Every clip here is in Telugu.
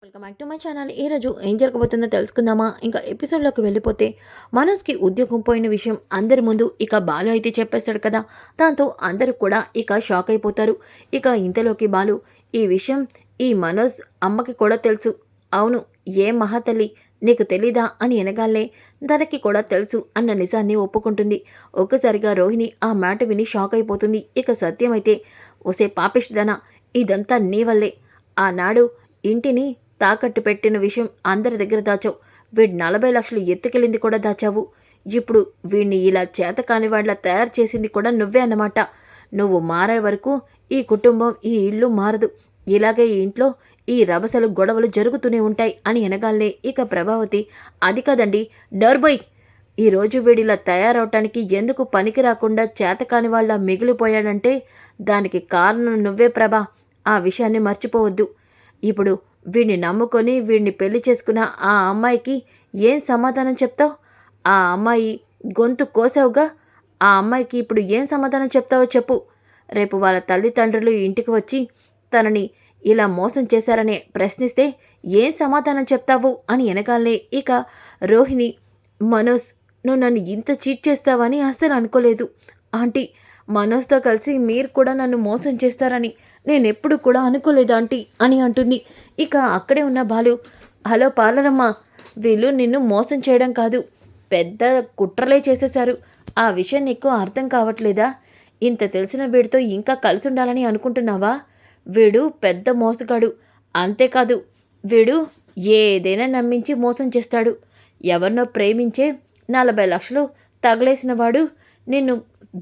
Welcome back to my channel. ఈరోజు ఏం జరగబోతుందో తెలుసుకుందామా? ఇంకా ఎపిసోడ్లోకి వెళ్ళిపోతే మనోజ్కి ఉద్యోగం పోయిన విషయం అందరి ముందు ఇక బాలు అయితే చెప్పేస్తాడు కదా. దాంతో అందరూ కూడా ఇక షాక్ అయిపోతారు. ఇక ఇంతలోకి బాలు ఈ విషయం ఈ మనోజ్ అమ్మకి కూడా తెలుసు. అవును, ఏం మహాతల్లి నీకు తెలీదా అని ఎనగాలే తనకి కూడా తెలుసు అన్న నిజాన్ని ఒప్పుకుంటుంది. ఒక్కసారిగా రోహిణి ఆ మాట విని షాక్ అయిపోతుంది. ఇక సత్యమైతే ఒసే పాపిష్టిదనా, ఇదంతా నీ వల్లే. ఆనాడు ఇంటిని తాకట్టు పెట్టిన విషయం అందరి దగ్గర దాచావు. వీడు 40 లక్షలు ఎత్తుకెళ్ళింది కూడా దాచావు. ఇప్పుడు వీడిని ఇలా చేతకాని వాడిలా తయారు చేసింది కూడా నువ్వే అన్నమాట. నువ్వు మారే వరకు ఈ కుటుంబం ఈ ఇల్లు మారదు. ఇలాగే ఈ ఇంట్లో ఈ రభసలు గొడవలు జరుగుతూనే ఉంటాయి అని అనగాలే ఇక ప్రభావతి అది కాదండి నర్బోయ్, ఈరోజు వీడిలా తయారవటానికి ఎందుకు పనికి రాకుండా చేతకాని వాళ్ళ మిగిలిపోయాడంటే దానికి కారణం నువ్వే ప్రభా. ఆ విషయాన్ని మర్చిపోవద్దు. ఇప్పుడు వీడిని నమ్ముకొని వీడిని పెళ్లి చేసుకున్న ఆ అమ్మాయికి ఏం సమాధానం చెప్తావు? ఆ అమ్మాయి గొంతు కోసావుగా, ఆ అమ్మాయికి ఇప్పుడు ఏం సమాధానం చెప్తావో చెప్పు. రేపు వాళ్ళ తల్లిదండ్రులు ఇంటికి వచ్చి తనని ఇలా మోసం చేశారని ప్రశ్నిస్తే ఏం సమాధానం చెప్తావు అని వెనకాలే ఇక రోహిణి, మనోజ్ నువ్వు నన్ను ఇంత చీట్ చేస్తావని అస్సలు అనుకోలేదు ఆంటీ. మనోజ్తో కలిసి మీరు కూడా నన్ను మోసం చేస్తారని నేనెప్పుడు కూడా అనుకోలేదు ఆంటీ అని అంటుంది. ఇక అక్కడే ఉన్న బాలు, హలో పార్లరమ్మ, వీళ్ళు నిన్ను మోసం చేయడం కాదు, పెద్ద కుట్రలే చేసేశారు. ఆ విషయం నీకు అర్థం కావట్లేదా? ఇంత తెలిసిన వీడితో ఇంకా కలిసి ఉండాలని అనుకుంటున్నావా? వీడు పెద్ద మోసగాడు. అంతేకాదు వీడు ఏదైనా నమ్మించి మోసం చేస్తాడు. ఎవరినో ప్రేమించే 40 లక్షలు తగలేసిన వాడు నిన్ను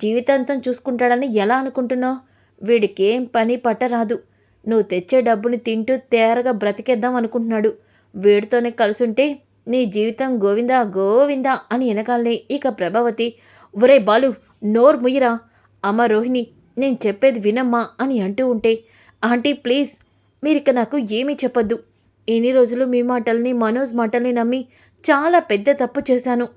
జీవితాంతం చూసుకుంటాడని ఎలా అనుకుంటున్నావు? వీడికేం పని పట్టరాదు. నువ్వు తెచ్చే డబ్బుని తింటూ తేరగా బ్రతికేద్దాం అనుకుంటున్నాడు. వీడితోనే కలుసుంటే నీ జీవితం గోవిందా గోవిందా అని వెనకాలనే ఇక ప్రభావతి, ఒరే బాలు నోరు ముయ్యరా, అమ్మ రోహిణి నేను చెప్పేది వినమ్మా అని అంటూ ఉంటే, ఆంటీ ప్లీజ్ మీరిక నాకు ఏమీ చెప్పొద్దు. ఇన్ని రోజులు మీ మాటల్ని మనోజ్ మాటల్ని నమ్మి చాలా పెద్ద తప్పు చేశాను.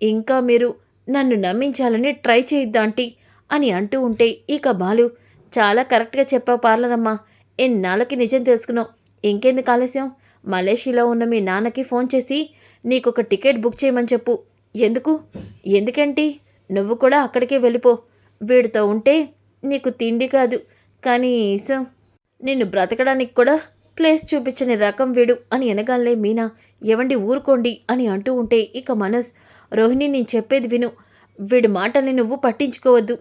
ఇంకా మీరు నన్ను నమ్మించాలని ట్రై చేయొద్దు ఆంటీ అని అంటూ ఉంటే ఇక బాలు, చాలా కరెక్ట్గా చెప్పావు పార్లరమ్మా, ఎన్నాళ్ళకి నిజం తెలుసుకున్నావు. ఇంకెందుకు ఆలస్యం? మలేషియాలో ఉన్న మీ నాన్నకి ఫోన్ చేసి నీకొక టికెట్ బుక్ చేయమని చెప్పు. ఎందుకు? ఎందుకంటే నువ్వు కూడా అక్కడికే వెళ్ళిపో. వీడితో ఉంటే నీకు తిండి కాదు కనీసం నిన్ను బ్రతకడానికి కూడా ప్లేస్ చూపించని రకం వీడు అని వెనగాలే మీనా, ఎవండి ఊరుకోండి అని అంటూ ఉంటే ఇక మనోజ్, రోహిణి నేను చెప్పేది విను, వీడి మాటల్ని నువ్వు పట్టించుకోవద్దు.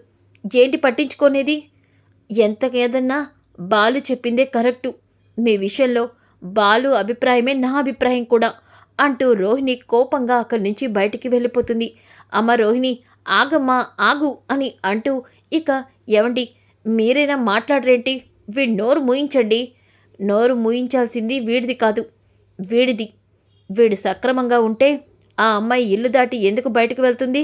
ఏంటి పట్టించుకోనేది? ఎంతకేదన్నా బాలు చెప్పిందే కరెక్టు. మీ విషయంలో బాలు అభిప్రాయమే నా అభిప్రాయం కూడా అంటూ రోహిణి కోపంగా అక్కడి నుంచి బయటికి వెళ్ళిపోతుంది. అమ్మ రోహిణి ఆగమ్మా ఆగు అని అంటూ ఇక, ఎవండి మీరైనా మాట్లాడరేంటి? వీడి నోరు మూయించండి. నోరు మూయించాల్సింది వీడిది కాదు, వీడిది. వీడు సక్రమంగా ఉంటే ఆ అమ్మాయి ఇల్లు దాటి ఎందుకు బయటకు వెళ్తుంది?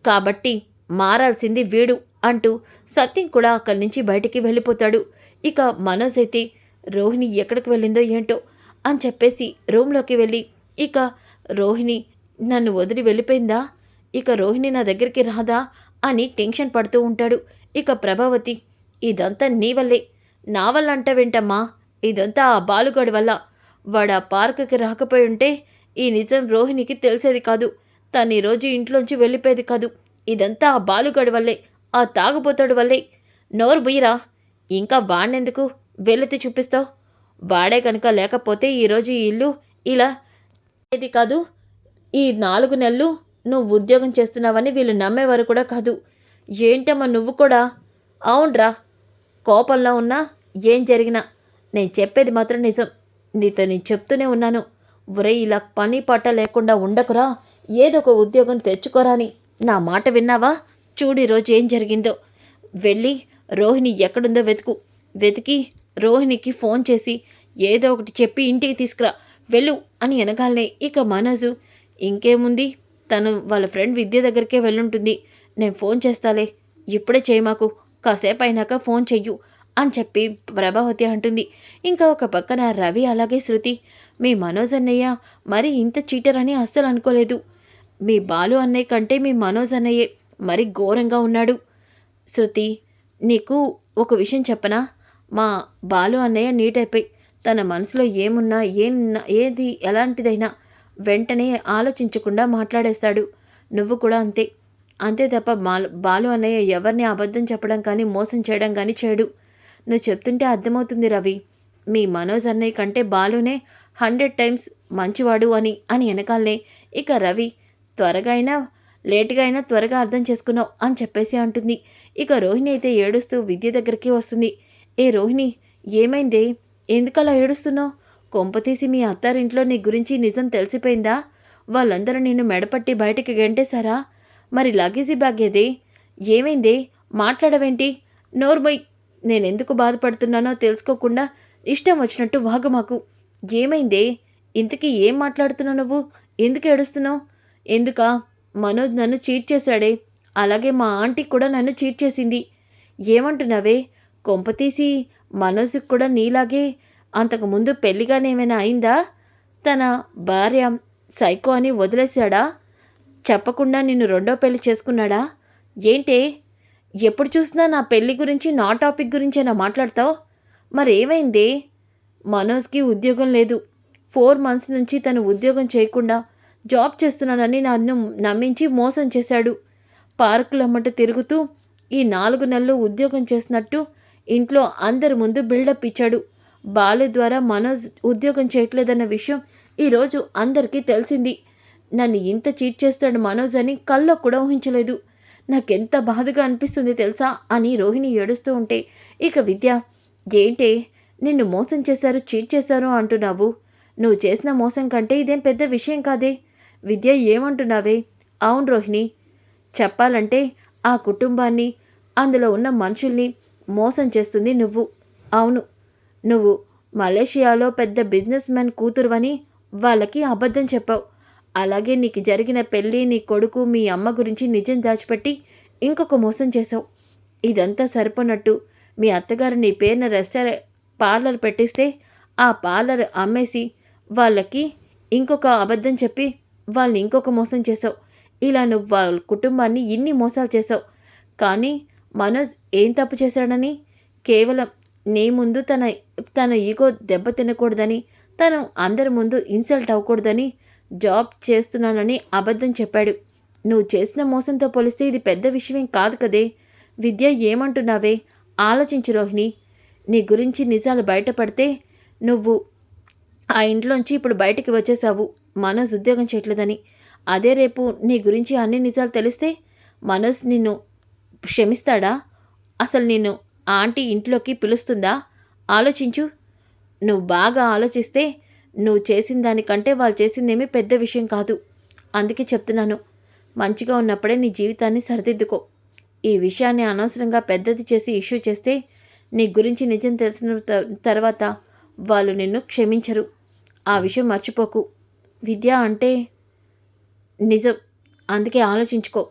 కాబట్టి మారాల్సింది వీడు అంటూ సత్యం కూడా అక్కడి నుంచి బయటికి వెళ్ళిపోతాడు. ఇక మనోజ్ అయితే రోహిణి ఎక్కడికి వెళ్ళిందో ఏంటో అని చెప్పేసి రూమ్లోకి వెళ్ళి ఇక రోహిణి నన్ను వదిలి వెళ్ళిపోయిందా, ఇక రోహిణి నా దగ్గరికి రాదా అని టెన్షన్ పడుతూ ఉంటాడు. ఇక ప్రభావతి, ఇదంతా నీ వల్లే. నా వల్ల అంటావేంటమ్మా? ఇదంతా ఆ బాలుగాడి వల్ల. వాడు ఆ పార్కుకి రాకపోయి ఉంటే ఈ నిజం రోహిణికి తెలిసేది కాదు. తను ఈరోజు ఇంట్లోంచి వెళ్ళిపోయేది కాదు. ఇదంతా ఆ బాలుగాడి వల్లే, ఆ తాగుబోతాడు వల్లే. నోరు బుయ్యరా, ఇంకా వాణ్ణెందుకు వెళ్ళెత్తి చూపిస్తావు? వాడే కనుక లేకపోతే ఈరోజు ఈ ఇల్లు ఇలా ఏది కాదు. ఈ 4 నెలలు నువ్వు ఉద్యోగం చేస్తున్నావని వీళ్ళు నమ్మేవారు కూడా కాదు. ఏంటమ్మా నువ్వు కూడా? అవునరా, కోపంలో ఉన్నా ఏం జరిగినా నేను చెప్పేది మాత్రం నిజం. నీతో నేను చెప్తూనే ఉన్నాను, ఒరే ఇలా పని పాట లేకుండా ఉండకురా, ఏదో ఒక ఉద్యోగం తెచ్చుకోరా అని. నా మాట విన్నావా? చూడు ఈరోజు ఏం జరిగిందో. వెళ్ళి రోహిణి ఎక్కడుందో వెతికి రోహిణికి ఫోన్ చేసి ఏదో ఒకటి చెప్పి ఇంటికి తీసుకురా వెళ్ళు అని అనగాలనే ఇక మనోజు, ఇంకేముంది, తను వాళ్ళ ఫ్రెండ్ విద్య దగ్గరికే వెళ్ళుంటుంది, నేను ఫోన్ చేస్తాలే, ఇప్పుడే చేయి, మాకు కాసేపు అయినాక ఫోన్ చెయ్యు అని చెప్పి ప్రభావతి అంటుంది. ఇంకా ఒక పక్కన రవి అలాగే శృతి, మీ మనోజ్ అన్నయ్య మరి ఇంత చీటర్ అని అస్సలు అనుకోలేదు. మీ బాలు అన్నయ్య కంటే మీ మనోజ్ అన్నయ్యే మరి ఘోరంగా ఉన్నాడు. శృతి నీకు ఒక విషయం చెప్పనా? మా బాలు అన్నయ్య నీట్ అయిపోయి తన మనసులో ఏమున్నా ఏది ఎలాంటిదైనా వెంటనే ఆలోచించకుండా మాట్లాడేస్తాడు. నువ్వు కూడా అంతే. అంతే తప్ప బాలు అన్నయ్య ఎవరిని అబద్ధం చెప్పడం కానీ, మోసం చేయడం కానీ చేయడు. నువ్వు చెప్తుంటే అర్థమవుతుంది రవి. మీ మనోజ్ అన్నయ్య కంటే బాలునే 100 టైమ్స్ మంచివాడు అని వెనకాలనే ఇక రవి త్వరగా అయినా లేట్‌గా అయినా త్వరగా అర్థం చేసుకున్నావు అని చెప్పేసి అంటుంది. ఇక రోహిణి అయితే ఏడుస్తూ విద్య దగ్గరికి వస్తుంది. ఏ రోహిణి, ఏమైందే? ఎందుకలా ఏడుస్తున్నావు? కొంపతీసి మీ అత్తారింట్లో నీ గురించి నిజం తెలిసిపోయిందా? వాళ్ళందరూ నిన్ను మెడపట్టి బయటికి గెంటేశారా? మరి లగేజీ బ్యాగ్ ఏదే? ఏమైందే? మాట్లాడవేంటి? నోర్మొయ్. నేనెందుకు బాధపడుతున్నానో తెలుసుకోకుండా ఇష్టం వచ్చినట్టు వాగమాకు. ఏమైందే? ఇంతకీ ఏం మాట్లాడుతున్నావు నువ్వు? ఎందుకు ఏడుస్తున్నావు? ఎందుకా? మనోజ్ నన్ను చీట్ చేశాడే. అలాగే మా ఆంటీ కూడా నన్ను చీట్ చేసింది. ఏమంటున్నావే? కొంపతీసి మనోజ్కి కూడా నీలాగే అంతకుముందు పెళ్లిగానేమైనా అయిందా? తన భార్య సైకో అని వదిలేశాడా? చెప్పకుండా నిన్ను రెండో పెళ్లి చేసుకున్నాడా? ఏంటే? ఎప్పుడు చూసినా నా పెళ్లి గురించి, నా టాపిక్ గురించేనా మాట్లాడతావు? మరేమైందే? మనోజ్కి ఉద్యోగం లేదు. 4 మంత్స్ నుంచి తను ఉద్యోగం చేయకుండా జాబ్ చేస్తున్నానని నన్ను నమ్మించి మోసం చేశాడు. పార్కులమ్మట తిరుగుతూ ఈ 4 నెలలు ఉద్యోగం చేసినట్టు ఇంట్లో అందరి ముందు బిల్డప్ ఇచ్చాడు. బాలు ద్వారా మనోజ్ ఉద్యోగం చేయట్లేదన్న విషయం ఈరోజు అందరికీ తెలిసింది. నన్ను ఇంత చీట్ చేస్తాడు మనోజ్ అని కల్లో కూడా ఊహించలేదు. నాకెంత బాధగా అనిపిస్తుంది తెలుసా అని రోహిణి ఏడుస్తూ ఉంటే ఇక విద్య, ఏంటే నిన్ను మోసం చేశారు, చీట్ చేశారు అంటున్నావు? నువ్వు చేసిన మోసం కంటే ఇదేం పెద్ద విషయం కాదే. విద్య, ఏమంటున్నావే? అవును రోహిణి, చెప్పాలంటే ఆ కుటుంబాన్ని, అందులో ఉన్న మనుషుల్ని మోసం చేస్తుంది నువ్వు. అవును, నువ్వు మలేషియాలో పెద్ద బిజినెస్ మ్యాన్ కూతురువని వాళ్ళకి అబద్ధం చెప్పావు. అలాగే నీకు జరిగిన పెళ్ళి, నీ కొడుకు, మీ అమ్మ గురించి నిజం దాచిపెట్టి ఇంకొక మోసం చేశావు. ఇదంతా సరిపోనట్టు మీ అత్తగారు నీ పేరున పార్లర్ పెట్టిస్తే ఆ పార్లర్ అమ్మేసి వాళ్ళకి ఇంకొక అబద్ధం చెప్పి వాళ్ళని ఇంకొక మోసం చేసావు. ఇలా నువ్వు వాళ్ళ కుటుంబాన్ని ఇన్ని మోసాలు చేసావు. కానీ మనోజ్ ఏం తప్పు చేశాడని? కేవలం నీ ముందు తన ఈగో దెబ్బ తినకూడదని, తను అందరి ముందు ఇన్సల్ట్ అవ్వకూడదని జాబ్ చేస్తున్నానని అబద్ధం చెప్పాడు. నువ్వు చేసిన మోసంతో పోలిస్తే ఇది పెద్ద విషయం కాదు కదే. విద్య, ఏమంటున్నావే? ఆలోచించు రోహిణి. నీ గురించి నిజాలు బయటపడితే నువ్వు ఆ ఇంట్లోంచి ఇప్పుడు బయటికి వచ్చేసావు మనోజ్ ఉద్యోగం చేయట్లేదని. అదే రేపు నీ గురించి అన్ని నిజాలు తెలిస్తే మనోజ్ నిన్ను క్షమిస్తాడా? అసలు నిన్ను ఆంటీ ఇంట్లోకి పిలుస్తుందా? ఆలోచించు. నువ్వు బాగా ఆలోచిస్తే నువ్వు చేసిన దానికంటే వాళ్ళు చేసిందేమీ పెద్ద విషయం కాదు. అందుకే చెప్తున్నాను, మంచిగా ఉన్నప్పుడే నీ జీవితాన్ని సరిదిద్దుకో. ఈ విషయాన్ని అనవసరంగా పెద్దది చేసి ఇష్యూ చేస్తే నీ గురించి నిజం తెలిసిన తర్వాత వాళ్ళు నిన్ను క్షమించరు. ఆ విషయం మర్చిపోకు. విద్య అంటే నిజం, అందుకే ఆలోచించుకో.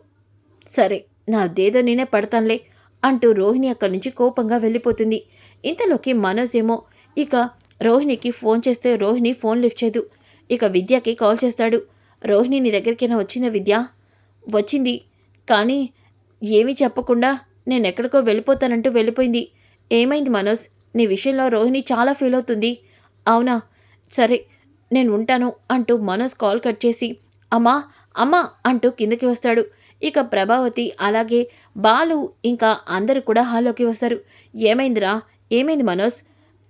సరే, నాదేదో నేనే పడతానులే అంటూ రోహిణి అక్కడి నుంచి కోపంగా వెళ్ళిపోతుంది. ఇంతలోకి మనోజ్ ఏమో ఇక రోహిణికి ఫోన్ చేస్తే రోహిణి ఫోన్ లిఫ్ట్ చేయదు. ఇక విద్యకి కాల్ చేస్తాడు. రోహిణి నీ దగ్గరికైనా వచ్చిందా విద్య? వచ్చింది, కానీ ఏమీ చెప్పకుండా నేను ఎక్కడికో వెళ్ళిపోతానంటూ వెళ్ళిపోయింది. ఏమైంది మనోజ్? నీ విషయంలో రోహిణి చాలా ఫీల్ అవుతుంది. అవునా, సరే నేను ఉంటాను అంటూ మనోజ్ కాల్ కట్ చేసి అమ్మా అమ్మా అంటూ కిందకి వస్తాడు. ఇక ప్రభావతి అలాగే బాలు ఇంకా అందరూ కూడా హాల్లోకి వస్తారు. ఏమైందిరా? ఏమైంది మనోజ్?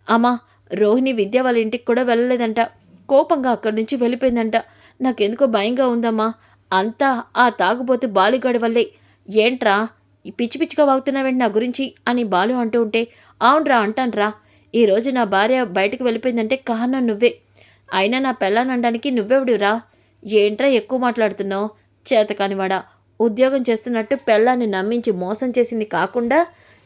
అమ్మా, రోహిణి విద్య వాళ్ళ ఇంటికి కూడా వెళ్ళలేదంట. కోపంగా అక్కడి నుంచి వెళ్ళిపోయిందంట. నాకెందుకో భయంగా ఉందమ్మా. అంతా ఆ తాగుబోతు బాలుగాడి వల్లే. ఏంట్రా ఈ పిచ్చి పిచ్చిగా వాగుతున్నావేంటి నా గురించి అని బాలు అంటూ ఉంటే, అవునరా అంటాన్రా. ఈరోజు నా భార్య బయటకు వెళ్ళిపోయిందంటే కారణం నువ్వే. అయినా నా పెళ్ళాననడానికి నువ్వెవడురా? ఏంట్రా ఎక్కువ మాట్లాడుతున్నావు? చేతకానివాడా. ఉద్యోగం చేస్తున్నట్టు పెళ్ళాన్ని నమ్మించి మోసం చేసింది కాకుండా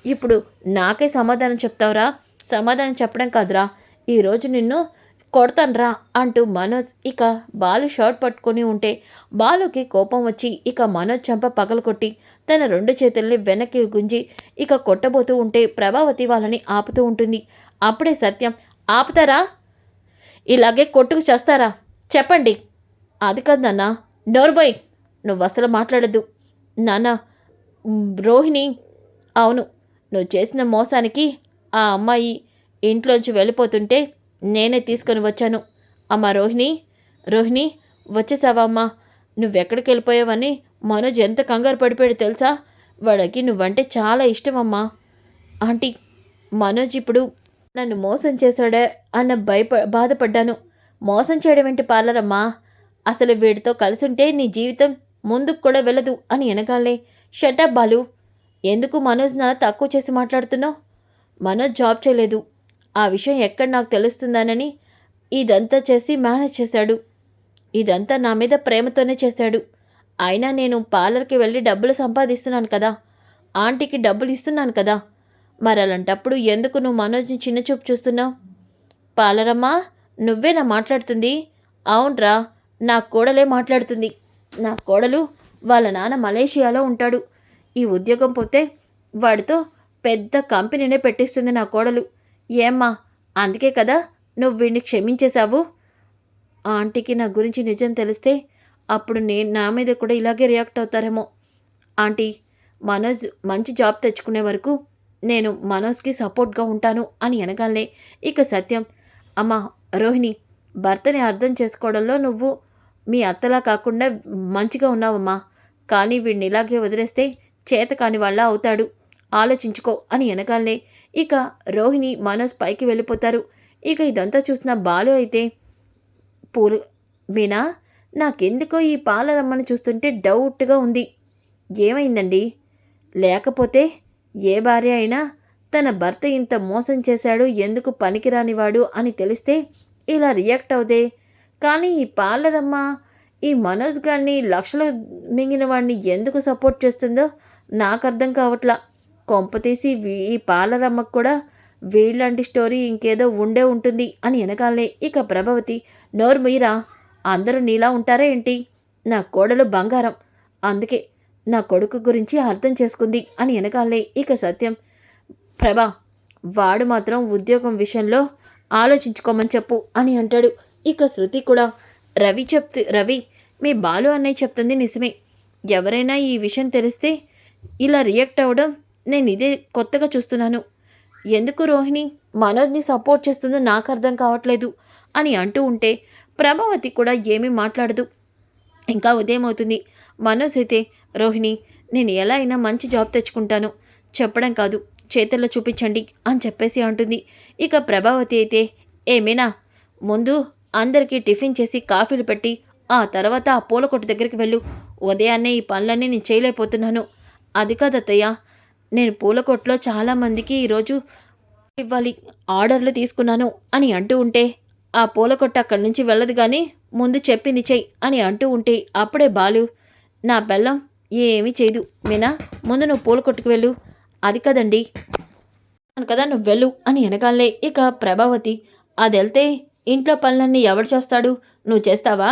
ఇప్పుడు నాకే సమాధానం చెప్తావురా? సమాధానం చెప్పడం కాదురా, ఈరోజు నిన్ను కొడతాన్రా అంటూ మనోజ్ ఇక బాలు షర్ట్ పట్టుకొని ఉంటే బాలుకి కోపం వచ్చి ఇక మనోజ్ చెంప పగలకొట్టి తన 2 చేతుల్ని వెనక్కి గుంజి ఇక కొట్టబోతూ ఉంటే ప్రభావతి వాళ్ళని ఆపుతూ ఉంటుంది. అప్పుడే సత్యం, ఆపుతారా? ఇలాగే కొట్టుకు చేస్తారా? చెప్పండి. అది కాదు నాన్న. నోర్బోయ్, నువ్వు అసలు మాట్లాడద్దు. నాన్న, రోహిణి, అవును, నువ్వు చేసిన మోసానికి ఆ అమ్మాయి ఇంట్లోంచి వెళ్ళిపోతుంటే నేనే తీసుకొని వచ్చాను. అమ్మా రోహిణి, రోహిణి వచ్చేసావా అమ్మా? నువ్వెక్కడికి వెళ్ళిపోయావని మనోజ్ ఎంత కంగారు పడిపోయాడు తెలుసా? వాడికి నువ్వంటే చాలా ఇష్టమమ్మా. ఆంటీ, మనోజ్ ఇప్పుడు నన్ను మోసం చేశాడే అన్న బాధపడ్డాను. మోసం చేయడం ఏంటి పార్లరమ్మా? అసలు వీడితో కలిసుంటే నీ జీవితం ముందుకు కూడా వెళ్ళదు అని వెనకాలే, షటప్ బాలు, ఎందుకు మనోజ్ నా తక్కువ చేసి మాట్లాడుతున్నావు? మనోజ్ జాబ్ చేయలేదు. ఆ విషయం ఎక్కడ నాకు తెలుస్తుందానని ఇదంతా చేసి మేనేజ్ చేశాడు. ఇదంతా నా మీద ప్రేమతోనే చేశాడు. అయినా నేను పార్లర్కి వెళ్ళి డబ్బులు సంపాదిస్తున్నాను కదా, ఆంటీకి డబ్బులు ఇస్తున్నాను కదా, మరి అలాంటప్పుడు ఎందుకు నువ్వు మనోజ్ని చిన్నచూపు చూస్తున్నావు? పార్లరమ్మా, నువ్వేనా మాట్లాడుతుంది? అవునరా, నా కోడలే మాట్లాడుతుంది. నా కోడలు వాళ్ళ నాన్న మలేషియాలో ఉంటాడు. ఈ ఉద్యోగం పోతే వాడితో పెద్ద కంపెనీనే పెట్టిస్తుంది నా కోడలు. ఏమ్మా, అందుకే కదా నువ్వు వీడిని క్షమించేశావు? ఆంటీకి నా గురించి నిజం తెలిస్తే అప్పుడు నా మీద కూడా ఇలాగే రియాక్ట్ అవుతారేమో. ఆంటీ, మనోజ్ మంచి జాబ్ తెచ్చుకునే వరకు నేను మనోజ్కి సపోర్ట్గా ఉంటాను అని అనగానే ఇక సత్యం, అమ్మా రోహిణి, భర్తని అర్థం చేసుకోవడంలో నువ్వు మీ అత్తలా కాకుండా మంచిగా ఉన్నావమ్మా. కానీ వీడిని ఇలాగే వదిలేస్తే చేత కాని వాళ్ళ అవుతాడు, ఆలోచించుకో అని అనగానే ఇక రోహిణి మనోజ్ పైకి వెళ్ళిపోతారు. ఇక ఇదంతా చూసిన బాలు అయితే, పూలు మీనా, నాకెందుకో ఈ పాలరమ్మని చూస్తుంటే డౌట్గా ఉంది. ఏమైందండి? లేకపోతే ఏ భార్య అయినా తన భర్త ఇంత మోసం చేశాడు, ఎందుకు పనికిరానివాడు అని తెలిస్తే ఇలా రియాక్ట్ అవుదే. కానీ ఈ పార్లరమ్మ ఈ మనోజ్ గారిని లక్షలు మింగిన వాడిని ఎందుకు సపోర్ట్ చేస్తుందో నాకు అర్థం కావట్లా. కొంపతీసి ఈ పార్లరమ్మకు కూడా వీళ్ళంటి స్టోరీ ఇంకేదో ఉండే ఉంటుంది అని వెనకాలే ఇక ప్రభావతి, నోరు ముయ్యరా, అందరూ నీలా ఉంటారా ఏంటి? నా కోడలు బంగారం, అందుకే నా కొడుకు గురించి అర్థం చేసుకుంది అని వెనకాలే ఇక సత్యం, ప్రభా, వాడు మాత్రం ఉద్యోగం విషయంలో ఆలోచించుకోమని చెప్పు అని అంటాడు. ఇక శృతి కూడా, రవి, మీ బాలు అన్నయ్య చెప్తుంది నిజమే. ఎవరైనా ఈ విషయం తెలిస్తే ఇలా రియాక్ట్ అవ్వడం నేను ఇదే కొత్తగా చూస్తున్నాను. ఎందుకు రోహిణి మనోజ్ని సపోర్ట్ చేస్తుందో నాకు అర్థం కావట్లేదు అని అంటూ ఉంటే ప్రభావతి కూడా ఏమీ మాట్లాడదు. ఇంకా ఉదయం అవుతుంది. మనోజ్ అయితే, రోహిణి, నేను ఎలా అయినా మంచి జాబ్ తెచ్చుకుంటాను, చెప్పడం కాదు చేతుల్లో చూపించండి అని చెప్పేసి అంటుంది. ఇక ప్రభావతి అయితే, ఏమేనా, ముందు అందరికీ టిఫిన్ చేసి కాఫీలు పెట్టి ఆ తర్వాత ఆ పూల కొట్టు దగ్గరికి వెళ్ళు. ఉదయాన్నే ఈ పనులన్నీ నేను చేయలేకపోతున్నాను. అది కాదత్తయ్య, నేను పూల కొట్టులో చాలామందికి ఈరోజు ఇవ్వాలి, ఆర్డర్లు తీసుకున్నాను అని అంటూ ఉంటే, ఆ పూల కొట్టు అక్కడి నుంచి వెళ్ళదు కానీ ముందు చెప్పింది చెయ్యి అని అంటూ ఉంటే అప్పుడే బాలు, నా బెల్లం ఏమీ చేయదు మీనా, ముందు నువ్వు పూల కొట్టుకు వెళ్ళు. అది కదండి కదా, నువ్వు వెళ్ళు అని వెనకాలే ఇక ప్రభావతి, అది వెళ్తే ఇంట్లో పనులన్నీ ఎవడు చేస్తాడు? నువ్వు చేస్తావా?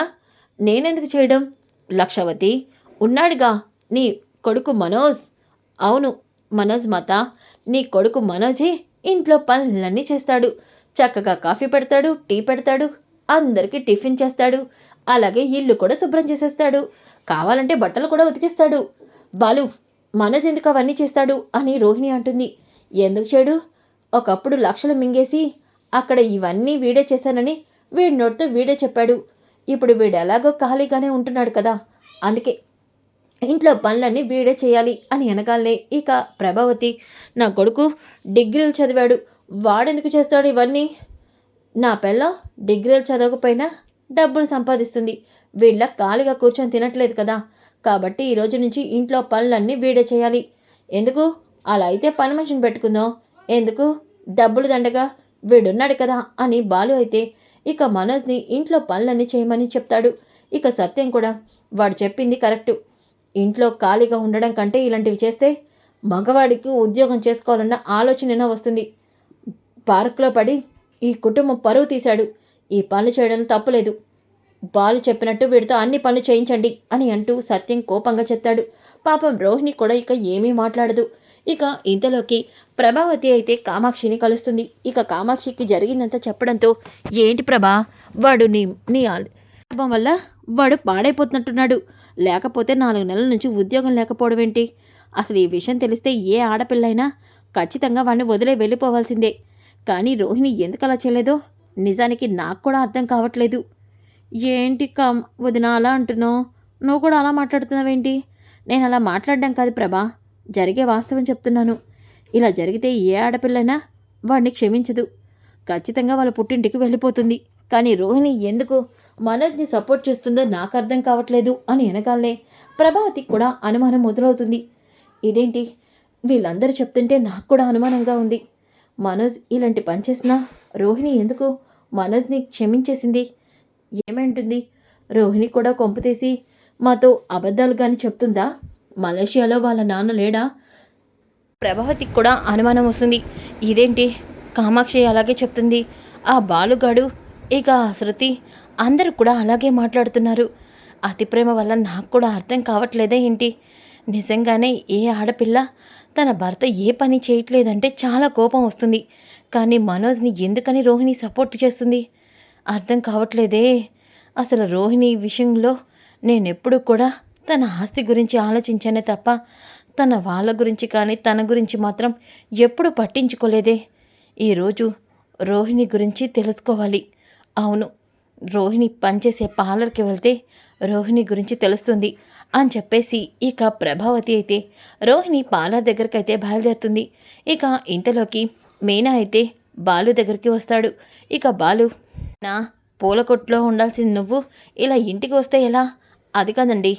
నేనెందుకు చేయడం? లక్షవతి ఉన్నాడుగా నీ కొడుకు మనోజ్. అవును మనోజ్ మాత, నీ కొడుకు మనోజే ఇంట్లో పనులన్నీ చేస్తాడు. చక్కగా కాఫీ పెడతాడు, టీ పెడతాడు, అందరికీ టిఫిన్ చేస్తాడు, అలాగే ఇల్లు కూడా శుభ్రం చేసేస్తాడు, కావాలంటే బట్టలు కూడా ఉతికిస్తాడు. బాలు, మనోజ్ ఎందుకు అవన్నీ చేస్తాడు అని రోహిణి అంటుంది. ఎందుకు చేయడు? ఒకప్పుడు లక్షలు మింగేసి అక్కడ ఇవన్నీ వీడే చేశానని వీడి నోటితో వీడే చెప్పాడు. ఇప్పుడు వీడు ఎలాగో ఖాళీగానే ఉంటున్నాడు కదా, అందుకే ఇంట్లో పనులన్నీ వీడే చేయాలి అని అనగానే ఇక ప్రభావతి, నా కొడుకు డిగ్రీలు చదివాడు, వాడెందుకు చేస్తాడు ఇవన్నీ? నా పిల్ల డిగ్రీలు చదవకపోయినా డబ్బులు సంపాదిస్తుంది, వీళ్ళ ఖాళీగా కూర్చొని తినట్లేదు కదా, కాబట్టి ఈరోజు నుంచి ఇంట్లో పనులన్నీ వీడే చేయాలి. ఎందుకు? అలా అయితే పని మనిషిని పెట్టుకుందాం, ఎందుకు డబ్బులు దండగా, వీడున్నాడు కదా అని బాలు అయితే ఇక మనోజ్ని ఇంట్లో పనులన్నీ చేయమని చెప్తాడు. ఇక సత్యం కూడా, వాడు చెప్పింది కరెక్టు, ఇంట్లో ఖాళీగా ఉండడం కంటే ఇలాంటివి చేస్తే మగవాడికి ఉద్యోగం చేసుకోవాలన్న ఆలోచన వస్తుంది. పార్కులో పడి ఈ కుటుంబం పరువు తీశాడు, ఈ పనులు చేయడం తప్పులేదు, బాలు చెప్పినట్టు వీడితో అన్ని పనులు చేయించండి అని అంటూ సత్యం కోపంగా చెప్తాడు. పాపం రోహిణి కూడా ఇక ఏమీ మాట్లాడదు. ఇక ఇంతలోకి ప్రభావతి అయితే కామాక్షిని కలుస్తుంది. ఇక కామాక్షికి జరిగిందంతా చెప్పడంతో, ఏంటి ప్రభా, వాడు నీ లాభం వల్ల వాడు పాడైపోతున్నట్టున్నాడు, లేకపోతే 4 నెలల నుంచి ఉద్యోగం లేకపోవడం ఏంటి? అసలు ఈ విషయం తెలిస్తే ఏ ఆడపిల్లైనా ఖచ్చితంగా వాడిని వదిలే వెళ్ళిపోవాల్సిందే. కానీ రోహిణి ఎందుకు అలా చేయలేదో నిజానికి నాకు కూడా అర్థం కావట్లేదు. ఏంటి వదిన అలా అంటున్నావు? నువ్వు కూడా అలా మాట్లాడుతున్నావేంటి? నేను అలా మాట్లాడడం కాదు ప్రభా. జరిగే వాస్తవం చెప్తున్నాను. ఇలా జరిగితే ఏ ఆడపిల్లైనా వాడిని క్షమించదు. ఖచ్చితంగా వాళ్ళ పుట్టింటికి వెళ్ళిపోతుంది. కానీ రోహిణి ఎందుకు మనోజ్ని సపోర్ట్ చేస్తుందో నాకు అర్థం కావట్లేదు అని వెనకాలే ప్రభావతికి కూడా అనుమానం మొదలవుతుంది. ఇదేంటి వీళ్ళందరూ చెప్తుంటే నాకు కూడా అనుమానంగా ఉంది. మనోజ్ ఇలాంటి పని చేసినా రోహిణి ఎందుకు మనోజ్ని క్షమించేసింది? ఏమంటుంది? రోహిణి కూడా కొంపతీసి మాతో అబద్ధాలు కానీ చెప్తుందా? మలేషియాలో వాళ్ళ నాన్న లేడా? ప్రభావతికి కూడా అనుమానం వస్తుంది. ఇదేంటి కామాక్షి అలాగే చెప్తుంది, ఆ బాలుగాడు ఇక శృతి అందరూ కూడా అలాగే మాట్లాడుతున్నారు. అతి ప్రేమ వల్ల నాకు కూడా అర్థం కావట్లేదే ఏంటి? నిజంగానే ఏ ఆడపిల్ల తన భర్త ఏ పని చేయట్లేదంటే చాలా కోపం వస్తుంది. కానీ మనోజ్ని ఎందుకని రోహిణి సపోర్ట్ చేస్తుంది? అర్థం కావట్లేదే. అసలు రోహిణి విషయంలో నేనెప్పుడు కూడా తన ఆస్తి గురించి ఆలోచించానే తప్ప తన వాళ్ళ గురించి కానీ తన గురించి మాత్రం ఎప్పుడు పట్టించుకోలేదే. ఈరోజు రోహిణి గురించి తెలుసుకోవాలి. అవును, రోహిణి పనిచేసే పార్లర్కి వెళ్తే రోహిణి గురించి తెలుస్తుంది అని చెప్పేసి ఇక ప్రభావతి అయితే రోహిణి పార్లర్ దగ్గరకైతే బయలుదేరుతుంది. ఇక ఇంతలోకి మీనా అయితే బాలు దగ్గరికి వస్తాడు. ఇక బాలు, నా పూల కొట్లో ఉండాల్సింది నువ్వు ఇలా ఇంటికి వస్తే ఎలా? అది కాదండి,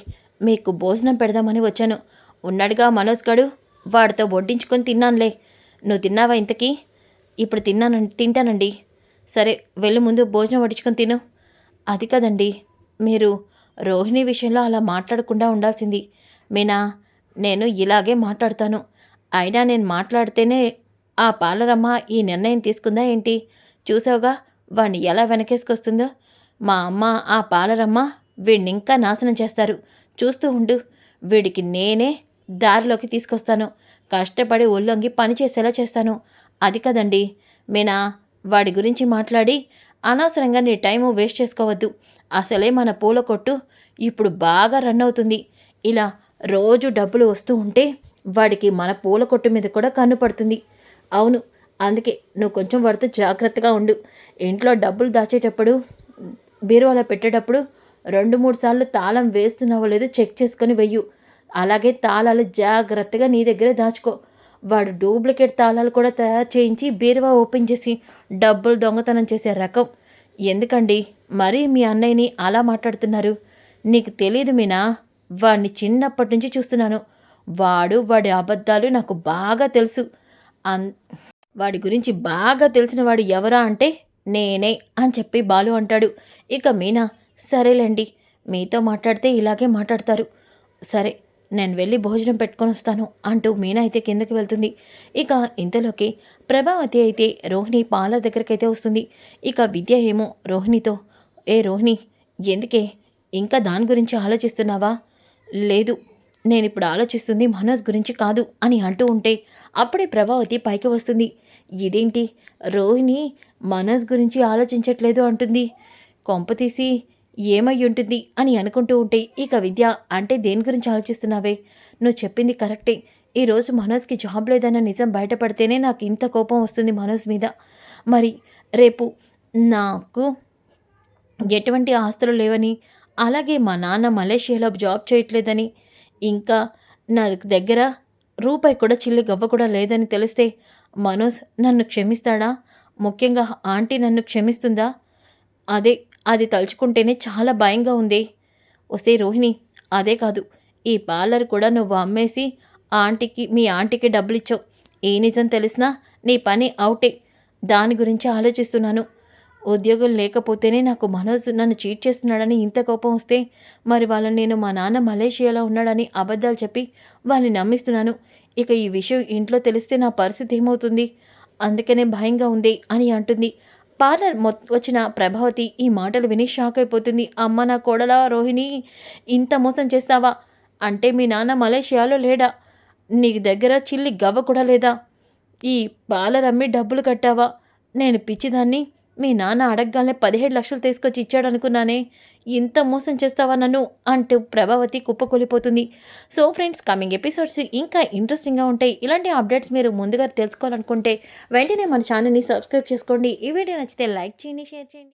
మీకు భోజనం పెడదామని వచ్చాను. ఉన్నాడుగా మనోజ్ గడు, వాడితో వడ్డించుకొని తిన్నానులే. నువ్వు తిన్నావా ఇంతకీ? ఇప్పుడు తింటానండి. సరే వెళ్ళి ముందు భోజనం వడ్డించుకొని తిను. అది కదండి, మీరు రోహిణి విషయంలో అలా మాట్లాడకుండా ఉండాల్సింది. మీనా, నేను ఇలాగే మాట్లాడతాను. అయినా నేను మాట్లాడితేనే ఆ పాలరమ్మ ఈ నిర్ణయం తీసుకుందా ఏంటి? చూసావుగా వాణ్ణి ఎలా వెనకేసుకొస్తుందో. మా అమ్మ ఆ పాలరమ్మ వీడిని ఇంకా నాశనం చేస్తారు. చూస్తూ ఉండు, వీడికి నేనే దారిలోకి తీసుకొస్తాను. కష్టపడి ఒళ్ళొంగి పని చేసేలా చేస్తాను. అది కదండి మీనా, వాడి గురించి మాట్లాడి అనవసరంగా నీ టైము వేస్ట్ చేసుకోవద్దు. అసలే మన పూల కొట్టు ఇప్పుడు బాగా రన్ అవుతుంది. ఇలా రోజు డబ్బులు వస్తూ ఉంటే వాడికి మన పూల కొట్టు మీద కూడా కన్ను పడుతుంది. అవును, అందుకే నువ్వు కొంచెం వాడితో జాగ్రత్తగా ఉండు. ఇంట్లో డబ్బులు దాచేటప్పుడు బీరువాలో పెట్టేటప్పుడు 2-3 సార్లు తాళం వేస్తున్నావో లేదో చెక్ చేసుకొని వెయ్యు. అలాగే తాళాలు జాగ్రత్తగా నీ దగ్గరే దాచుకో. వాడు డూప్లికేట్ తాళాలు కూడా తయారు చేయించి బీరువా ఓపెన్ చేసి డబ్బులు దొంగతనం చేసే రకం. ఎందుకండి మరీ మీ అన్నయ్యని అలా మాట్లాడుతున్నారు? నీకు తెలీదు మీనా, వాడిని చిన్నప్పటి నుంచి చూస్తున్నాను. వాడి అబద్ధాలు నాకు బాగా తెలుసు. వాడి గురించి బాగా తెలిసిన వాడు ఎవరా అంటే నేనే అని చెప్పి బాలు అంటాడు. ఇక మీనా, సరేలేండి, మీతో మాట్లాడితే ఇలాగే మాట్లాడతారు. సరే, నేను వెళ్ళి భోజనం పెట్టుకొని వస్తాను అంటూ మీనా అయితే కిందకి వెళ్తుంది. ఇక ఇంతలోకి ప్రభావతి అయితే రోహిణి పార్లర్ దగ్గరకైతే వస్తుంది. ఇక విద్య ఏమో రోహిణితో, ఏ రోహిణి, ఎందుకే ఇంకా దాని గురించి ఆలోచిస్తున్నావా? లేదు, నేనిప్పుడు ఆలోచిస్తుంది మనోజ్ గురించి కాదు అని అంటూ ఉంటే అప్పుడే ప్రభావతి పైకి వస్తుంది. ఇదేంటి రోహిణి మనోజ్ గురించి ఆలోచించట్లేదు అంటుంది, కొంపతీసి ఏమై ఉంటుంది అని అనుకుంటూ ఉంటే ఇక విద్య, అంటే దేని గురించి ఆలోచిస్తున్నావే? నువ్వు చెప్పింది కరెక్టే. ఈరోజు మనోజ్కి జాబ్ లేదన్న నిజం బయటపడితేనే నాకు ఇంత కోపం వస్తుంది మనోజ్ మీద. మరి రేపు నాకు ఎటువంటి ఆస్తులు లేవని, అలాగే మా నాన్న మలేషియాలో జాబ్ చేయట్లేదని, ఇంకా నా దగ్గర రూపాయి కూడా చిల్లి గవ్వ కూడా లేదని తెలిస్తే మనోజ్ నన్ను క్షమిస్తాడా? ముఖ్యంగా ఆంటీ నన్ను క్షమిస్తుందా? అది తలుచుకుంటేనే చాలా భయంగా ఉంది. ఒసేయ్ రోహిణి, అదే కాదు, ఈ పార్లర్ కూడా నువ్వు అమ్మేసి మీ ఆంటీకి డబ్బులిచ్చావు. ఏ నిజం తెలిసినా నీ పని అవుటే. దాని గురించి ఆలోచిస్తున్నాను. ఉద్యోగం లేకపోతేనే నాకు మనోజ్ నన్ను చీట్ చేస్తున్నాడని ఇంత కోపం వస్తే, మరి వాళ్ళని నేను మా నాన్న మలేషియాలో ఉన్నాడని అబద్ధాలు చెప్పి వాళ్ళని నమ్మిస్తున్నాను. ఇక ఈ విషయం ఇంట్లో తెలిస్తే నా పరిస్థితి ఏమవుతుంది? అందుకనే భయంగా ఉంది అని అంటుంది. పార్లర్ వచ్చిన ప్రభావతి ఈ మాటలు విని షాక్ అయిపోతుంది. అమ్మ నా కోడలా రోహిణి, ఇంత మోసం చేస్తావా? అంటే మీ నాన్న మలేషియాలో లేడా? నీ దగ్గర చిల్లి గవ్వ కూడా లేదా? ఈ పార్లర్ అమ్మి డబ్బులు కట్టావా? నేను పిచ్చిదాన్ని మీ నాన్న అడగగానే 17 లక్షలు తీసుకొచ్చి ఇచ్చాడనుకున్నానే. ఇంత మోసం చేస్తావా నన్ను అంటూ ప్రభావతి కుప్పకూలిపోతుంది. సో ఫ్రెండ్స్, కమింగ్ ఎపిసోడ్స్ ఇంకా ఇంట్రెస్టింగ్‌గా ఉంటాయి. ఇలాంటి అప్డేట్స్ మీరు ముందుగా తెలుసుకోవాలనుకుంటే వెంటనే మన ఛానల్‌ని సబ్స్క్రైబ్ చేసుకోండి. ఈ వీడియో నచ్చితే లైక్ చేయండి, షేర్ చేయండి.